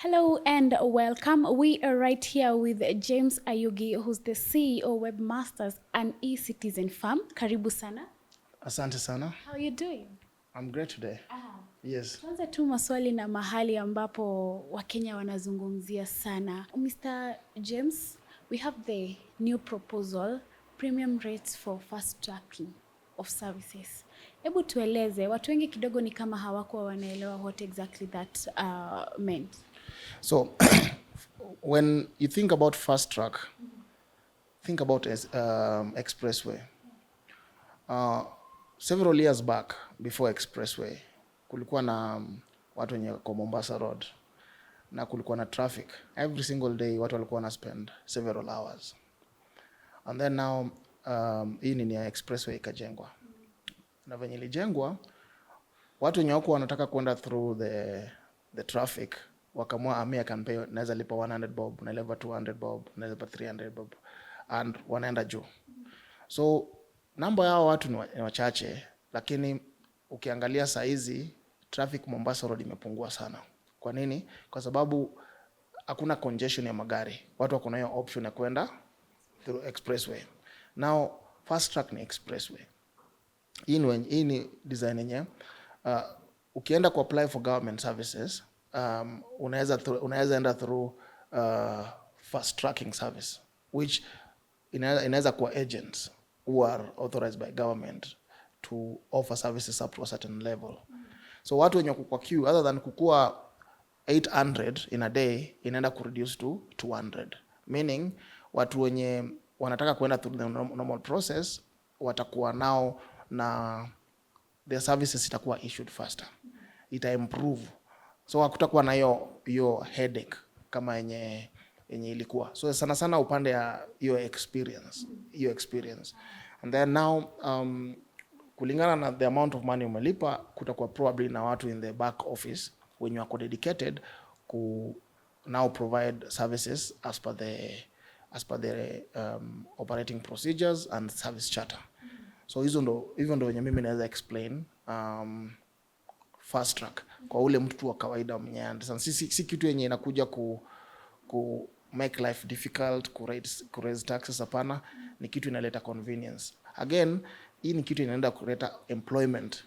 Hello and welcome. We are right here with James Ayugi, who's the CEO Webmasters and Ecitizen firm. Karibu sana. Asante sana. How are you doing? I'm great today. Yes. Tuanze tu maswali na mahali ambapo Wakenya wanazungumzia sana. Mr. James, we have the new proposal, premium rates for fast tracking of services. Hebu tueleze, watu wengi kidogo ni kama hawakuwa wanaelewa what exactly that meant. So when you think about fast track, think about expressway. Several years back, before expressway, kulikuwa na watu wenye kwa Mombasa Road na kulikuwa na traffic. Every single day watu walikuwa na spend several hours. And then now hii ni ya expressway ikajengwa. Na venye ilijengwa, watu wenye wako wanataka kwenda through the traffic wakamua I can pay, naweza lipa 100 bob, naweza lipa 200 bob, naweza lipa 300 bob, and wanaenda juu. So namba yao watu ni wachache, lakini ukiangalia saizi traffic Mombasa Road imepungua sana. Kwa nini? Kwa sababu hakuna congestion ya magari. Watu wako na hiyo option ya kwenda through expressway. Now fast track ni expressway. Hii ni design yenye ukienda ku apply for government services, unaweza enda through fast tracking service, which inaweza kuwa agents who are authorized by government to offer services up to a certain level. So watu wenye kwa queue, other than kukua 800 in a day, inaenda kureduce to 200, meaning watu wenye wanataka kuenda through the normal process watakuwa nao na their services itakuwa issued faster, ita improve. So hakutakuwa na hiyo headache kama yenye ilikuwa. So sana sana upande ya hiyo experience. And then now kulingana na the amount of money umelipa, kutakuwa probably na watu in the back office when you are dedicated ku now provide services as per the operating procedures and service charter. So hivyo ndo wenye mimi naweza explain fast track kwa ule mtu wa kawaida mwenye understand. Si kitu yenye inakuja ku make life difficult, ku raise taxes, hapana. Ni kitu inaleta convenience. Again, hii ni kitu inaenda kuleta employment.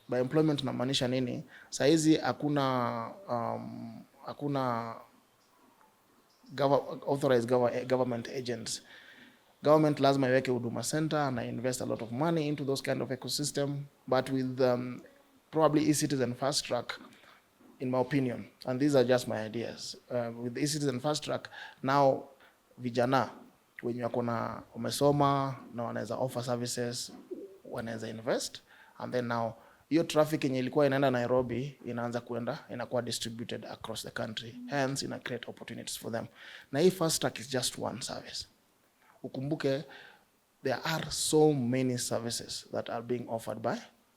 By employment tunamaanisha nini? Saizi hakuna authorized government agents. Government lazima iweke huduma center na invest a lot of money into those kind of ecosystem, but with probably Ecitizen fast track, in my opinion, and these are just my ideas, with the Ecitizen fast track, now vijana wenye wako na umesoma na wanaweza offer services, wanaweza invest, and then now hiyo traffic yenye ilikuwa inaenda Nairobi inaanza inakuwa distributed across the country, hence ina create opportunities for them. Na hii fast track is just one service. Ukumbuke there are so many services that are being offered by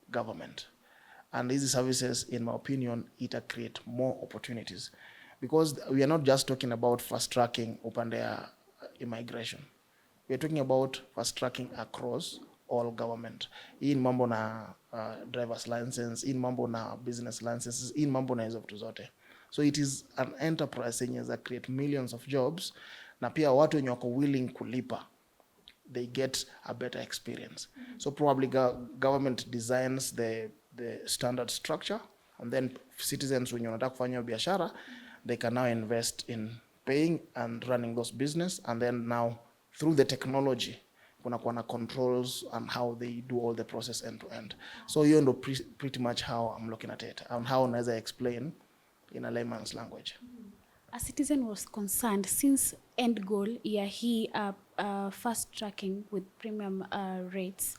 government, and these services, in my opinion, it create more opportunities, because we are not just talking about fast tracking upande ya immigration. We are talking about fast tracking across all government. Hii ni mambo na driver's license, hii ni mambo na business licenses, hii ni mambo na hizo vitu zote. So it is an enterprise yenye za create millions of jobs, na pia watu wenye wako willing kulipa, they get a better experience. So probably government designs the standard structure, and then citizens wenye wanataka kufanya biashara, they can now invest in paying and running those business, and then now through the technology kuna na controls and how they do all the process end to end. So hiyo ndo pretty much how I'm looking at it, and how naweza explain in a layman's language. Ecitizen was concerned since end goal ya hii fast tracking with premium rates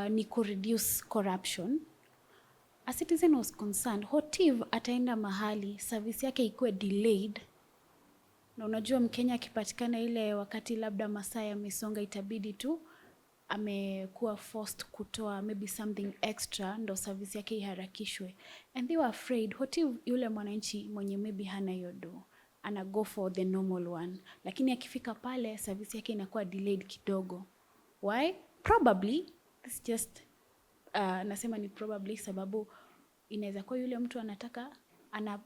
ni ku reduce corruption. Ecitizen was concerned what if ataenda mahali service yake ikuwe delayed, na unajua Mkenya akipatikana ile wakati labda masaa yamesonga, itabidi tu amekuwa forced kutoa maybe something extra ndo service yake iharakishwe, and they were afraid what if yule mwananchi mwenye maybe hana hiyo do ana go for the normal one, lakini akifika pale service yake inakuwa delayed kidogo. Why? Probably this just nasema ni probably sababu inaweza kuwa yule mtu anataka ana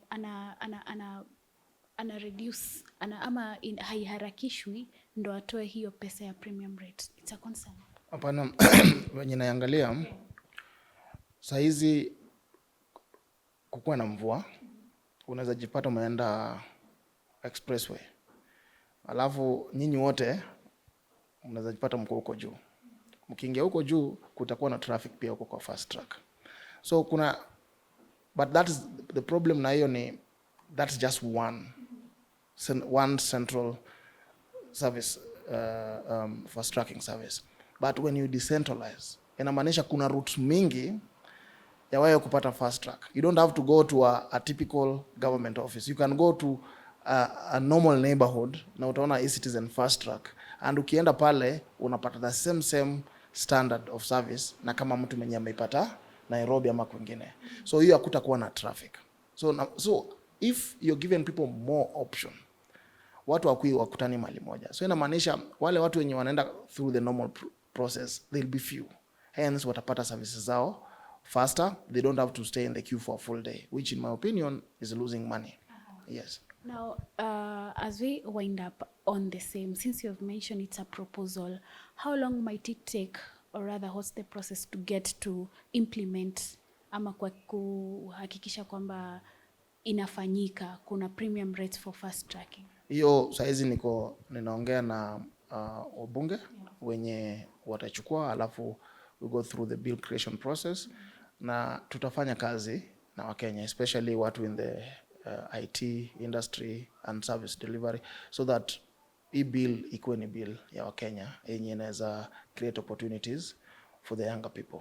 reduce ama haiharakishwi ndo atoe hiyo pesa ya premium rate. It's a concern. Hapana, wenye naangalia saa hizi kukuwa na mvua, unaweza jipata umeenda expressway, alafu nyinyi wote mnaweza jipata mko huko juu. Mkiingia huko juu kutakuwa na traffic pia huko kwa fast track. So but that is the problem na hiyo ni that's just one central service, fast tracking service. But when you decentralize, inamaanisha kuna routes mingi ya wewe kupata fast track. You don't have to go to a typical government office. You can go to a normal neighborhood na utaona Ecitizen fast track, and ukienda pale unapata the same standard of service na kama mtu mwenye ameipata Nairobi ama kwingine. So hiyo hakutakuwa na traffic. So if you're given people more option, watu wakutani mali moja. So inamaanisha wale watu wenye wanaenda through the normal process, they'll be few. Hence watapata services zao faster. They don't have to stay in the queue for a full day, which in my opinion is losing money. Yes. Now, as we wind up on the same, since you have mentioned it's a proposal, how long might it take, or rather what's the process to get to implement ama kwa kuhakikisha kwamba inafanyika kuna premium rates for fast tracking? Hiyo saizi ninaongea na wabunge wenye watachukua, alafu we go through the bill creation process, na tutafanya kazi na Wakenya, especially watu in the IT industry and service delivery, so that hii bill ikuwe ni bill ya Wakenya yenye inaweza create opportunities for the younger people.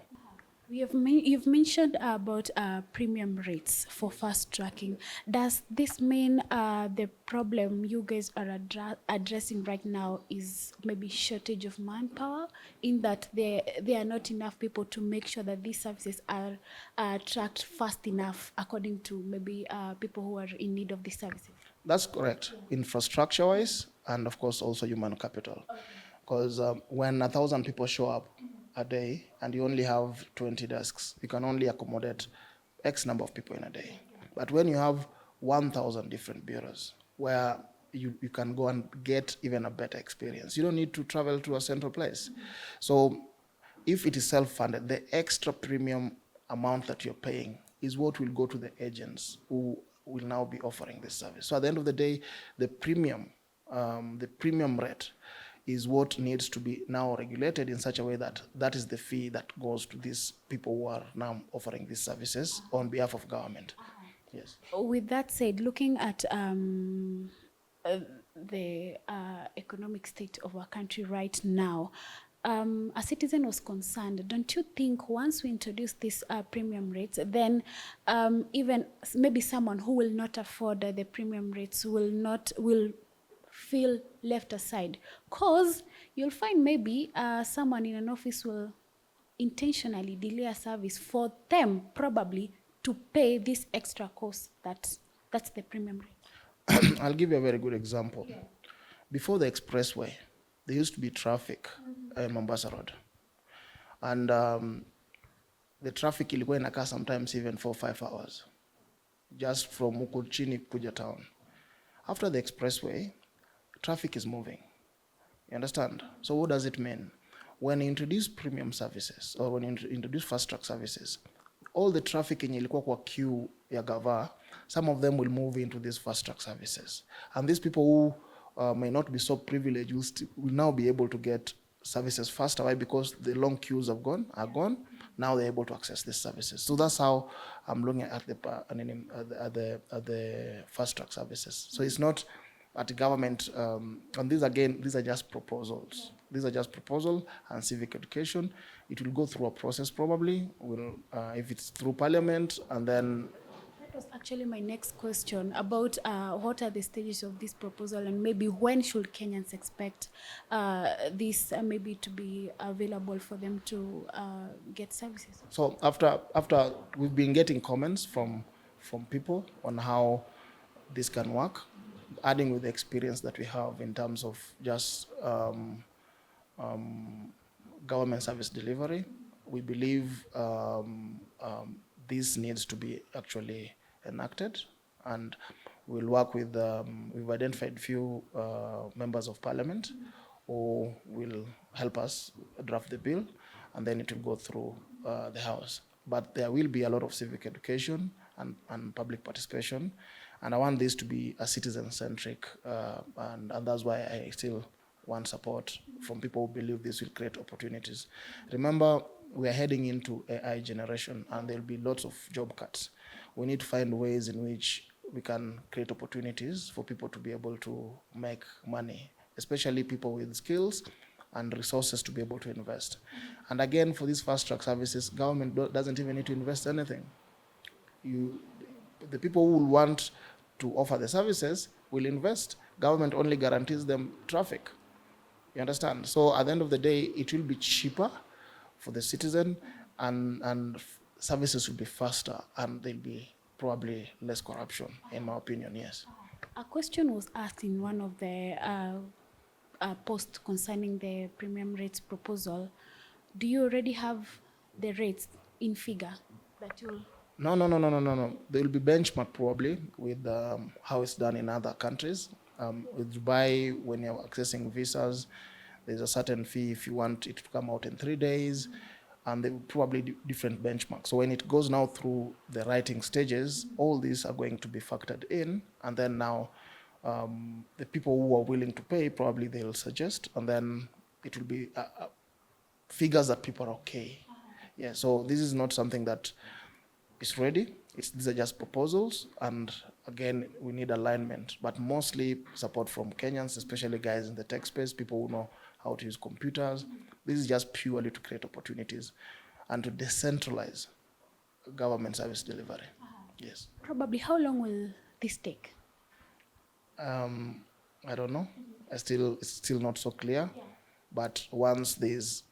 You've mentioned about premium rates for fast tracking. Does this mean the problem you guys are addressing right now is maybe shortage of manpower, in that there are not enough people to make sure that these services are tracked fast enough according to maybe people who are in need of these services? That's correct. Infrastructure wise, and of course also human capital. Because when 1,000 people show up a day and you only have 20 desks, you can only accommodate X number of people in a day. But when you have 1,000 different bureaus where you can go and get even a better experience, you don't need to travel to a central place. So if it is self-funded, the extra premium amount that you're paying is what will go to the agents who will now be offering this service. So at the end of the day, the premium rate is what needs to be now regulated in such a way that that is the fee that goes to these people who are now offering these services on behalf of government. Yes. With that said, looking at the economic state of our country right now, Ecitizen was concerned. Don't you think once we introduce these premium rates, then even maybe someone who will not afford the premium rates will feel left aside? Because you'll find maybe someone in an office will intentionally delay a service for them probably to pay this extra cost that's the premium rate. I'll give you a very good example. Yeah. Before the expressway, there used to be traffic in Mombasa Road. And the traffic ilikuwa inakaa sometimes even 4-5 hours, just from huko chini kuja town. After the expressway, traffic is moving. You understand? So what does it mean? When you introduce premium services, or when you introduce fast track services, all the traffic yenye ilikuwa kwa queue ya gava, some of them will move into these fast track services. And these people who may not be so privileged will now be able to get services faster. Why? Because the long queues are gone. Now they're able to access these services. So that's how I'm looking at the fast track services. So it's not at the government, and these are just proposals. These are just proposals and civic education. It will go through a process probably, if it's through parliament, and then... That was actually my next question about what are the stages of this proposal, and maybe when should Kenyans expect this maybe to be available for them to get services? So after we've been getting comments from people on how this can work, adding with the experience that we have in terms of just government service delivery, we believe this needs to be actually enacted and we'll work with, we've identified few members of parliament who will help us draft the bill, and then it will go through the House. But there will be a lot of civic education and public participation, and I want this to be a citizen-centric, and that's why I still want support from people who believe this will create opportunities. Remember, we are heading into AI generation, and there'll be lots of job cuts. We need to find ways in which we can create opportunities for people to be able to make money, especially people with skills and resources to be able to invest. And again, for these fast track services, government doesn't even need to invest anything. The people who will want to offer the services will invest. Government only guarantees them traffic. You understand? So at the end of the day, it will be cheaper for the citizen, and services will be faster, and there'll be probably less corruption, in my opinion, yes. A question was asked in one of the posts concerning the premium rates proposal. Do you already have the rates in figure that you'll... No. There will be benchmark probably with how it's done in other countries. With Dubai, when you're accessing visas, there's a certain fee if you want it to come out in 3 days, and there will probably different benchmarks. So when it goes now through the writing stages, all these are going to be factored in, and then now the people who are willing to pay, probably they'll suggest, and then it will be figures that people are okay. Yeah, so this is not something that is ready. These are just proposals, and again, we need alignment, but mostly support from Kenyans, especially guys in the tech space, people who know how to use computers. This is just purely to create opportunities and to decentralize government service delivery. Yes. Probably, how long will this take? I don't know. It's still not so clear. But once there's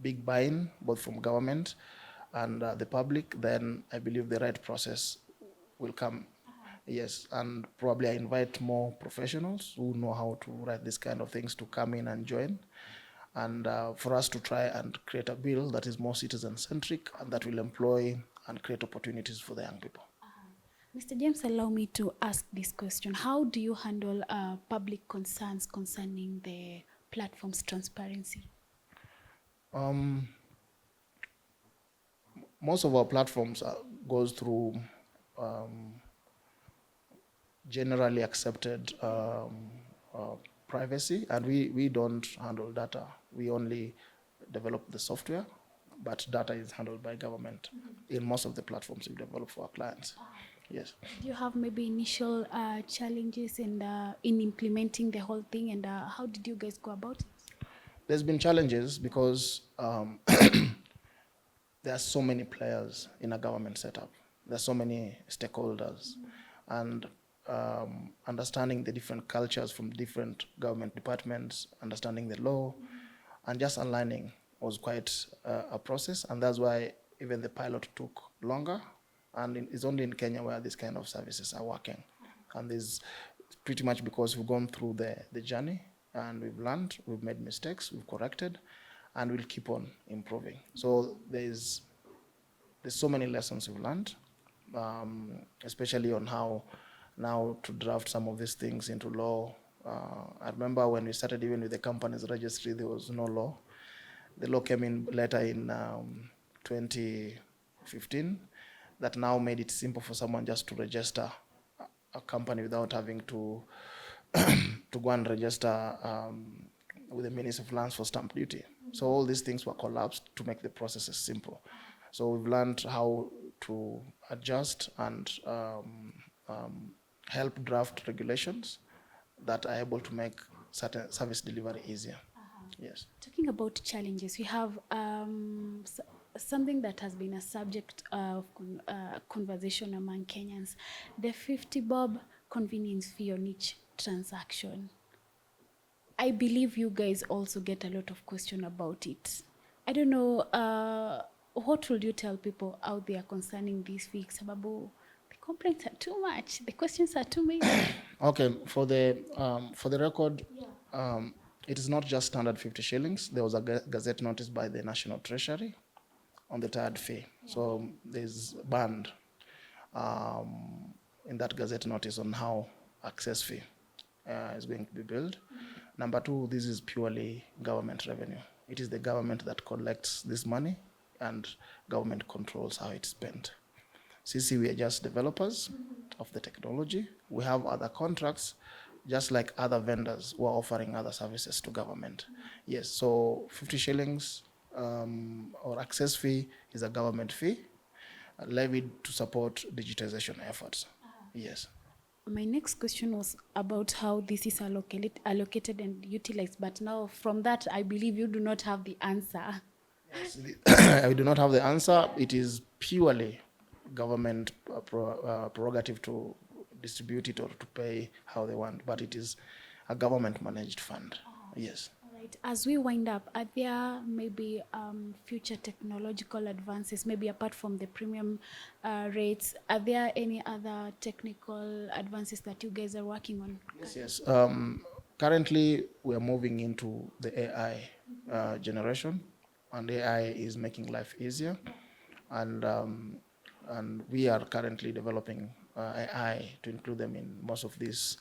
big buy-in, both from government and the public, then I believe the right process will come. Yes, and probably I invite more professionals who know how to write this kind of things to come in and join, and for us to try and create a bill that is more citizen-centric and that will employ and create opportunities for the young people. Mr. James, allow me to ask this question. How do you handle public concerns concerning the platform's transparency? Most of our platforms goes through generally accepted privacy, and we don't handle data. We only develop the software, but data is handled by government in most of the platforms we develop for our clients. Yes. Do you have maybe initial challenges in implementing the whole thing, and how did you guys go about it? There's been challenges because there are so many players in a government setup. There are so many stakeholders, and understanding the different cultures from different government departments, understanding the law, and just aligning was quite a process, and that's why even the pilot took longer, and it's only in Kenya where these kind of services are working. And this pretty much because we've gone through the journey, and we've learned, we've made mistakes, we've corrected, and we'll keep on improving. So there's so many lessons we've learned, especially on how now to draft some of these things into law. I remember when we started even with the companies registry, there was no law. The law came in later in 2015 that now made it simple for someone just to register a company without having to to go and register with the Ministry of Lands for stamp duty. So all these things were collapsed to make the processes simple. So we've learned how to adjust and help draft regulations that are able to make certain service delivery easier. Yes. Talking about challenges, we have something that has been a subject of conversation among Kenyans, the 50 bob convenience fee on each transaction. I believe you guys also get a lot of question about it. I don't know, what would you tell people out there concerning these fees? Sababu, the complaints are too much, the questions are too many. Okay, for the record, it is not just standard 50 shillings. There was a gazette notice by the National Treasury on the third fee. So there's band. in that Gazette notice on how access fee is going to be billed. Number two, this is purely government revenue. It is the government that collects this money and government controls how it's spent. Sisi, we are just developers of the technology. We have other contracts, just like other vendors who are offering other services to government. Yes, so 50 shillings or access fee is a government fee levied to support digitization efforts. Yes. My next question was about how this is allocated and utilized, but now from that, I believe you do not have the answer. Yes, I do not have the answer. It is purely government prerogative to distribute it or to pay how they want, but it is a government managed fund. Yes. All right. As we wind up, are there maybe future technological advances, maybe apart from the premium rates, are there any other technical advances that you guys are working on? Yes. Currently, we are moving into the AI generation, and AI is making life easier. And we are currently developing AI to include them in most of these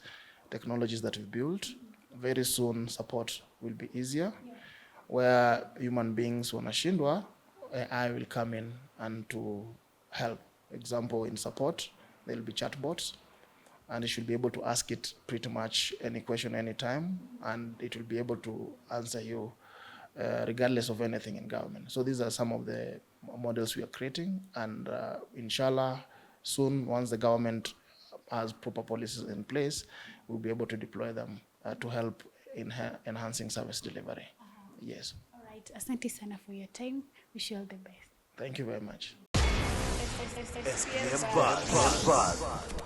technologies that we've built. Very soon, support will be easier. Where human beings wanashindwa, AI will come in and to help. Example, in support, there will be chatbots, and you should be able to ask it pretty much any question anytime, and it will be able to answer you regardless of anything in government. So these are some of the models we are creating, and inshallah, soon, once the government has proper policies in place, we'll be able to deploy them to help in enhancing service delivery. Yes. All right. Asante sana for your time. Wish you all the best. Thank you very much. SPM Buzz.